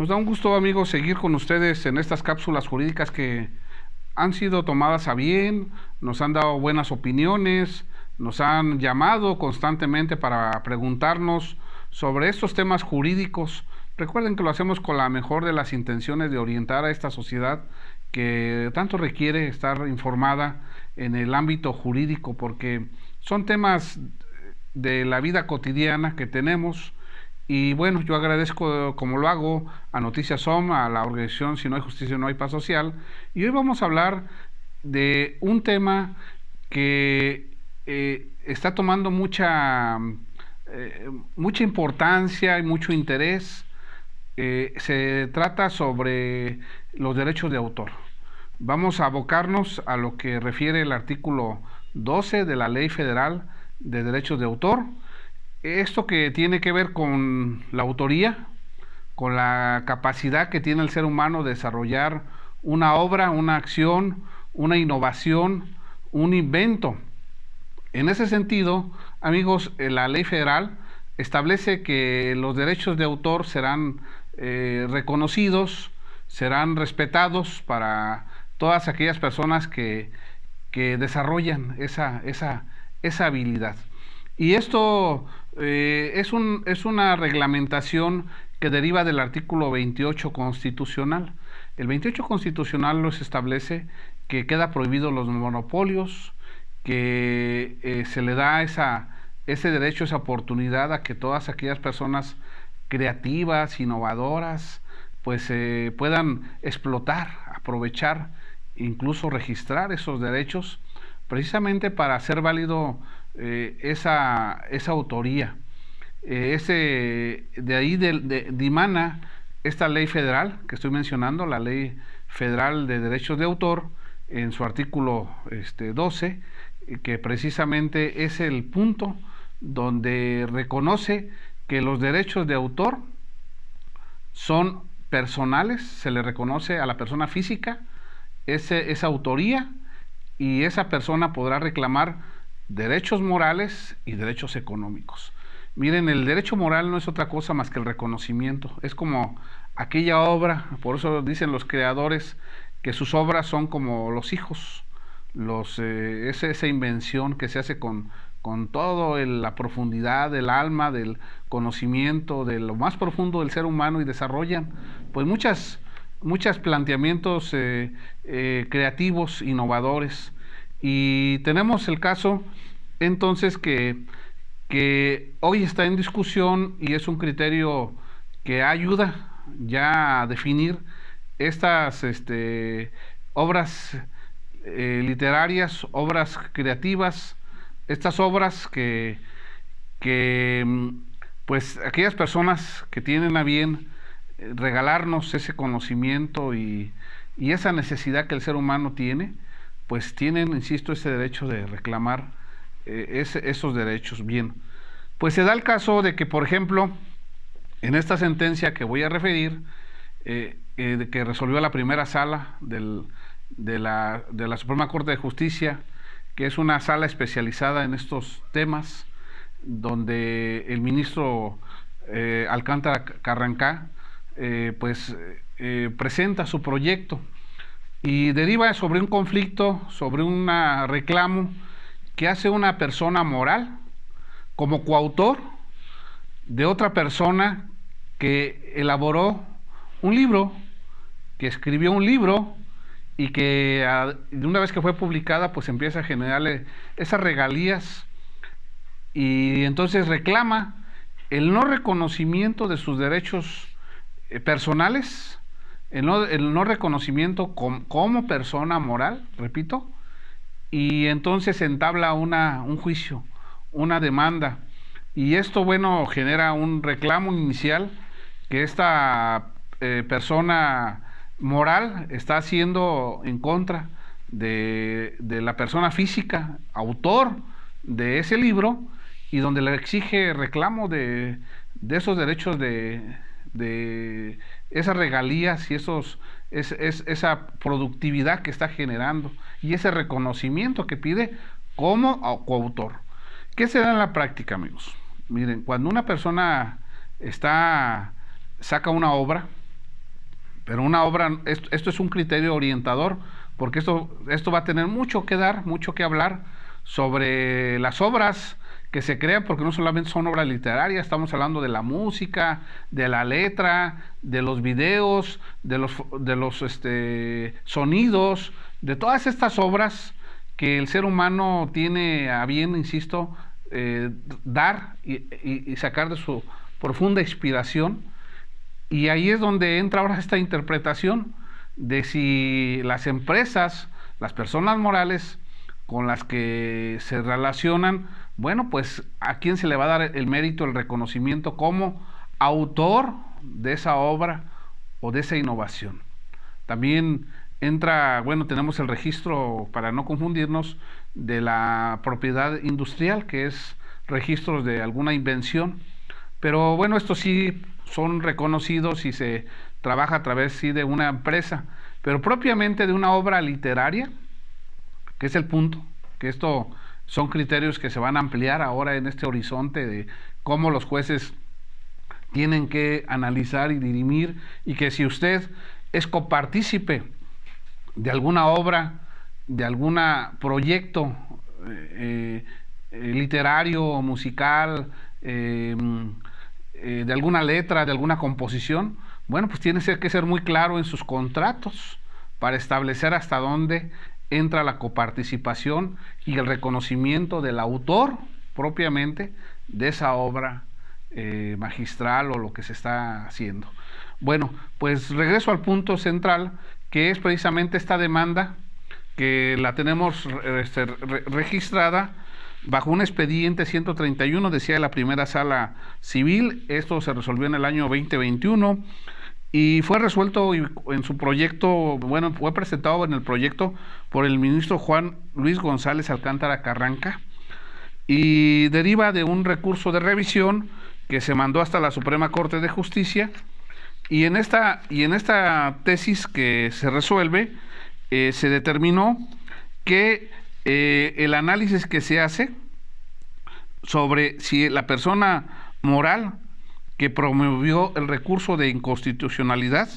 Nos da un gusto, amigos, seguir con ustedes en estas cápsulas jurídicas que han sido tomadas a bien, nos han dado buenas opiniones, nos han llamado constantemente para preguntarnos sobre estos temas jurídicos. Recuerden que lo hacemos con la mejor de las intenciones de orientar a esta sociedad que tanto requiere estar informada en el ámbito jurídico, porque son temas de la vida cotidiana que tenemos. Y bueno, yo agradezco, como lo hago, a Noticias SOM, a la organización Si no hay justicia, no hay paz social. Y hoy vamos a hablar de un tema que está tomando mucha importancia y mucho interés. Se trata sobre los derechos de autor. Vamos a abocarnos a lo que refiere el artículo 12 de la Ley Federal de Derechos de Autor. Esto que tiene que ver con la autoría, con la capacidad que tiene el ser humano de desarrollar una obra, una acción, una innovación, un invento. En ese sentido, amigos, la ley federal establece que los derechos de autor serán reconocidos, serán respetados para todas aquellas personas que desarrollan esa habilidad. Y esto es una reglamentación que deriva del artículo 28 constitucional. El 28 constitucional nos establece que queda prohibido los monopolios, que se le da ese derecho, esa oportunidad a que todas aquellas personas creativas, innovadoras, pues puedan explotar, aprovechar, incluso registrar esos derechos, precisamente para hacer válido esa autoría. De ahí dimana esta ley federal que estoy mencionando, la Ley Federal de Derechos de Autor, en su artículo 12, que precisamente es el punto donde reconoce que los derechos de autor son personales, se le reconoce a la persona física esa autoría, y esa persona podrá reclamar derechos morales y derechos económicos. Miren, el derecho moral no es otra cosa más que el reconocimiento. Es como aquella obra, por eso dicen los creadores que sus obras son como los hijos, esa invención que se hace con toda la profundidad del alma, del conocimiento, de lo más profundo del ser humano, y desarrollan pues muchos planteamientos creativos, innovadores. Y tenemos el caso entonces que hoy está en discusión, y es un criterio que ayuda ya a definir estas obras literarias, obras creativas, estas obras que pues aquellas personas que tienen a bien regalarnos ese conocimiento y esa necesidad que el ser humano tiene, pues tienen, insisto, ese derecho de reclamar esos derechos. Bien, pues se da el caso de que, por ejemplo, en esta sentencia que voy a referir, que resolvió la primera sala de la Suprema Corte de Justicia, que es una sala especializada en estos temas, donde el ministro Alcántara Carrancá presenta su proyecto y deriva sobre un conflicto, sobre un reclamo que hace una persona moral como coautor de otra persona que elaboró un libro, que escribió un libro, y que de una vez que fue publicada pues empieza a generarle esas regalías, y entonces reclama el no reconocimiento de sus derechos personales, el no reconocimiento como persona moral, repito, y entonces entabla un juicio, una demanda, y esto, bueno, genera un reclamo inicial que esta persona moral está haciendo en contra de la persona física, autor de ese libro, y donde le exige reclamo de esos derechos, de esas regalías y esa productividad que está generando, y ese reconocimiento que pide como coautor. ¿Qué se da en la práctica, amigos? Miren, cuando una persona saca una obra, Pero una obra, esto es un criterio orientador, porque esto va a tener mucho que dar, mucho que hablar sobre las obras que se crean, porque no solamente son obras literarias, estamos hablando de la música, de la letra, de los videos, de los sonidos, de todas estas obras que el ser humano tiene a bien, insisto, dar y sacar de su profunda inspiración. Y ahí es donde entra ahora esta interpretación de si las empresas, las personas morales con las que se relacionan, bueno, pues a quién se le va a dar el mérito, el reconocimiento como autor de esa obra o de esa innovación. También entra, bueno, tenemos el registro, para no confundirnos, de la propiedad industrial, que es registros de alguna invención, pero bueno, estos sí son reconocidos y se trabaja a través sí de una empresa, pero propiamente de una obra literaria, que es el punto, que esto son criterios que se van a ampliar ahora en este horizonte de cómo los jueces tienen que analizar y dirimir, y que si usted es copartícipe de alguna obra, de algún proyecto literario o musical, de alguna letra, de alguna composición, bueno, pues tiene que ser muy claro en sus contratos para establecer hasta dónde entra la coparticipación y el reconocimiento del autor propiamente de esa obra magistral o lo que se está haciendo. Bueno, pues regreso al punto central, que es precisamente esta demanda que la tenemos registrada bajo un expediente 131, decía la primera sala civil. Esto se resolvió en el año 2021 y fue resuelto en su proyecto, bueno, fue presentado en el proyecto por el ministro Juan Luis González Alcántara Carranca, y deriva de un recurso de revisión que se mandó hasta la Suprema Corte de Justicia. Y en esta tesis que se resuelve, se determinó que el análisis que se hace sobre si la persona moral que promovió el recurso de inconstitucionalidad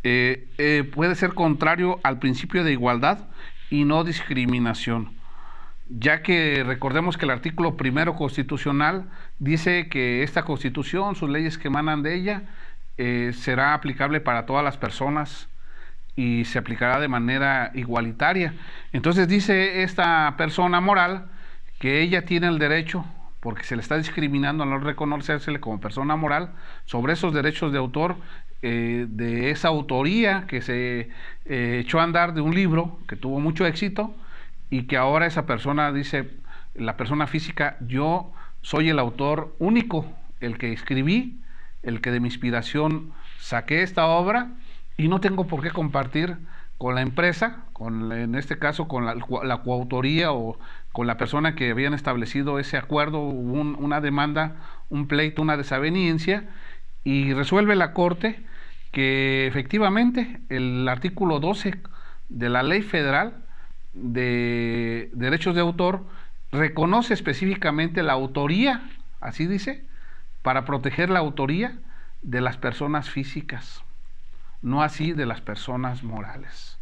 puede ser contrario al principio de igualdad y no discriminación, ya que recordemos que el artículo primero constitucional dice que esta Constitución, sus leyes que emanan de ella, será aplicable para todas las personas y se aplicará de manera igualitaria. Entonces dice esta persona moral que ella tiene el derecho, porque se le está discriminando al no reconocérsele como persona moral, sobre esos derechos de autor, de esa autoría que se echó a andar de un libro que tuvo mucho éxito, y que ahora esa persona dice, la persona física, yo soy el autor único, el que escribí, el que de mi inspiración saqué esta obra, y no tengo por qué compartir con la empresa, en este caso con la coautoría o con la persona que habían establecido ese acuerdo. Hubo una demanda, un pleito, una desaveniencia, y resuelve la Corte que efectivamente el artículo 12 de la Ley Federal de Derechos de Autor reconoce específicamente la autoría, así dice, para proteger la autoría de las personas físicas, no así de las personas morales.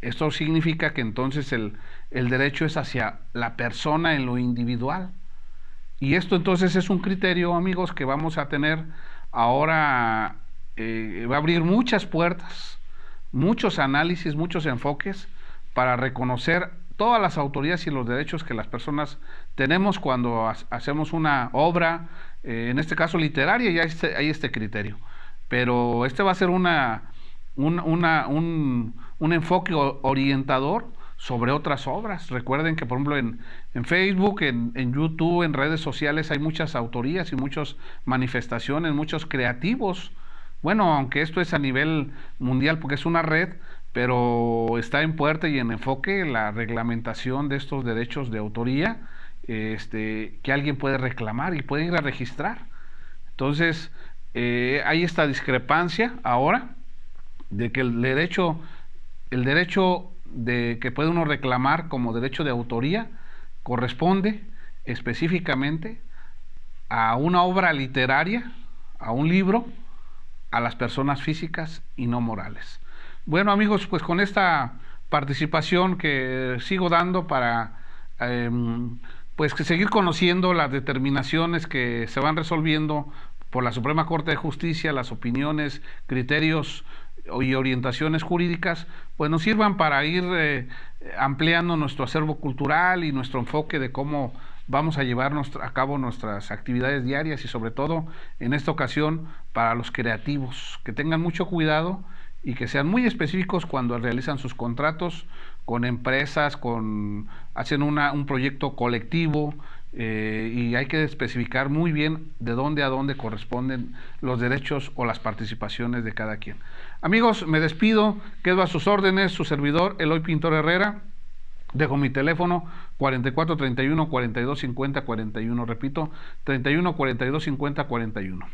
Esto significa que entonces el derecho es hacia la persona en lo individual. Y esto entonces es un criterio, amigos, que vamos a tener ahora, va a abrir muchas puertas, muchos análisis, muchos enfoques para reconocer todas las autorías y los derechos que las personas tenemos cuando hacemos una obra, en este caso literaria. Ya hay este criterio, pero este va a ser un enfoque orientador sobre otras obras. Recuerden que, por ejemplo, en Facebook, en YouTube, en redes sociales hay muchas autorías y muchas manifestaciones, muchos creativos. Bueno, aunque esto es a nivel mundial porque es una red, pero está en puerta y en enfoque la reglamentación de estos derechos de autoría, que alguien puede reclamar y puede ir a registrar. Entonces, hay esta discrepancia ahora de que el derecho de que puede uno reclamar como derecho de autoría corresponde específicamente a una obra literaria, a un libro a las personas físicas y no morales. Bueno, amigos, pues con esta participación que sigo dando para pues que seguir conociendo las determinaciones que se van resolviendo por la Suprema Corte de Justicia, las opiniones, criterios y orientaciones jurídicas, pues nos sirvan para ir ampliando nuestro acervo cultural y nuestro enfoque de cómo vamos a llevar a cabo nuestras actividades diarias, y sobre todo en esta ocasión para los creativos, que tengan mucho cuidado y que sean muy específicos cuando realizan sus contratos con empresas, hacen un proyecto colectivo, y hay que especificar muy bien de dónde a dónde corresponden los derechos o las participaciones de cada quien. Amigos, me despido, quedo a sus órdenes, su servidor Eloy Pintor Herrera. Dejo mi teléfono 44 31 42 50 41, repito, 31 42 50 41.